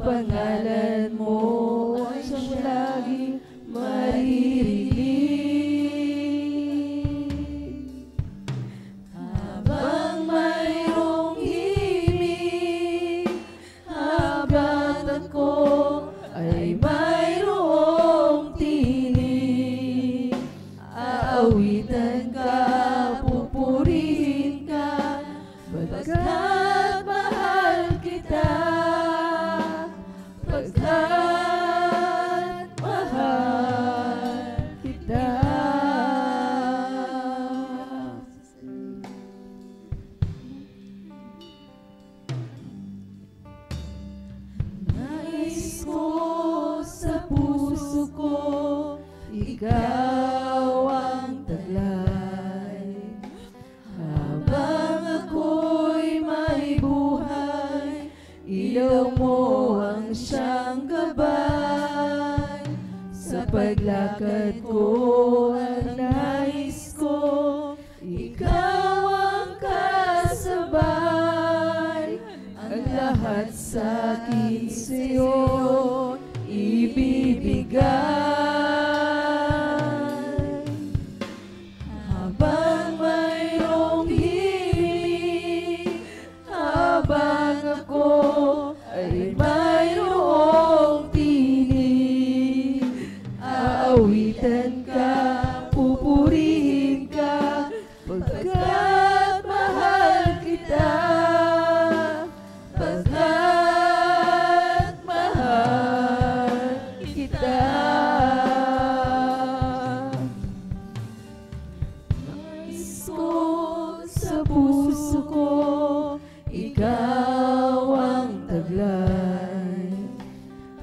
pangalan mo ay siyang laging maririnig. Habang mayroong himig, habang ako ay mayroong tinig, aawitan ka, pupurihin ka, pagkat mahal kita, pagkat mahal kita. Nais ko sa puso ko, ikaw ang taglay. Habang ako'y may buhay, ilaw mo ang siyang gabay. Sa paglakad ko ang nais ko, ikaw ang kasabay. Ang lahat sa akin sa'yo ibibigay. Habang mayroong himig, habang ako ay mayroong tinig, aawitan ka, pupurihin ka, pagkat mahal kita, pagkat mahal kita. Nais ko sa puso ko, ikaw ang taglay.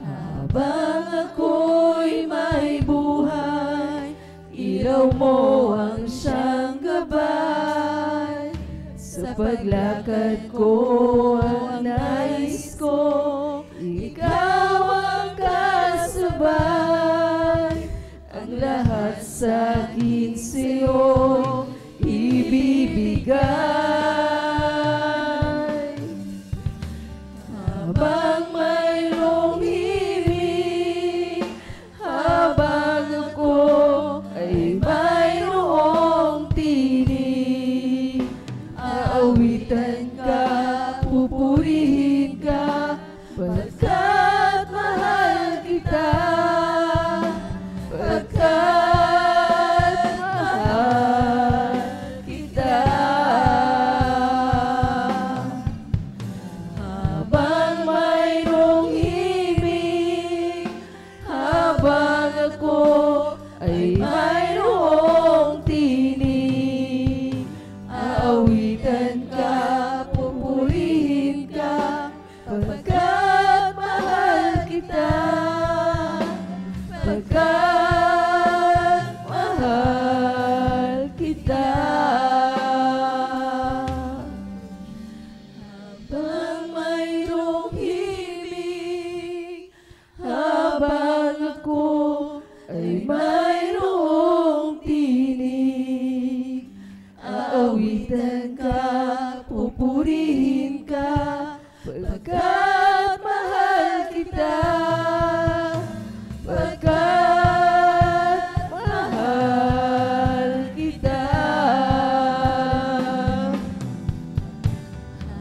Habang ako'y may buhay, ilaw mo ang siyang gabay. Sa paglakad ko ang nais ko, ikaw ang kasabay. Ang lahat sa akin sa'yo ibibigay. Habang mayroong himig, habang ako ay mayroong tinig, aawitan ka, pupurihin ka, pagkat mahal kita, pagkat mahal kita. Habang mayroong himig, habang ako ay mayroong tinig, aawitan ka, pupurihin ka, pagkat mahal kita, pagkat mahal kita. Habang mayroong himig, habang ako ay mayroong tinig, aawitan ka, pupurihin ka, pagkat mahal kita, pagkat mahal kita.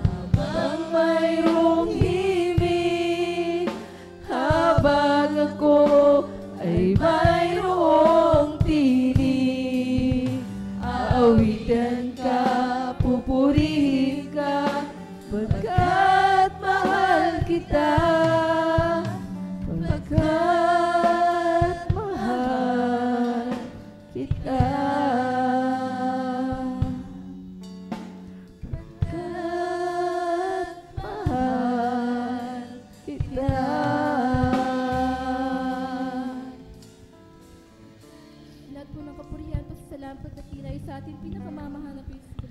Habang mayroong himig, habang ako ay mayroong tinig, aawitan ka, pupurihin ka, pagkat mahal kita, pagkat mahal kita, pagkat mahal kita. Lahat po ng kapurihan po sa salamat pagdating ay sa ating pinakamamahal na Kristo.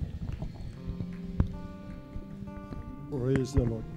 Praise the Lord.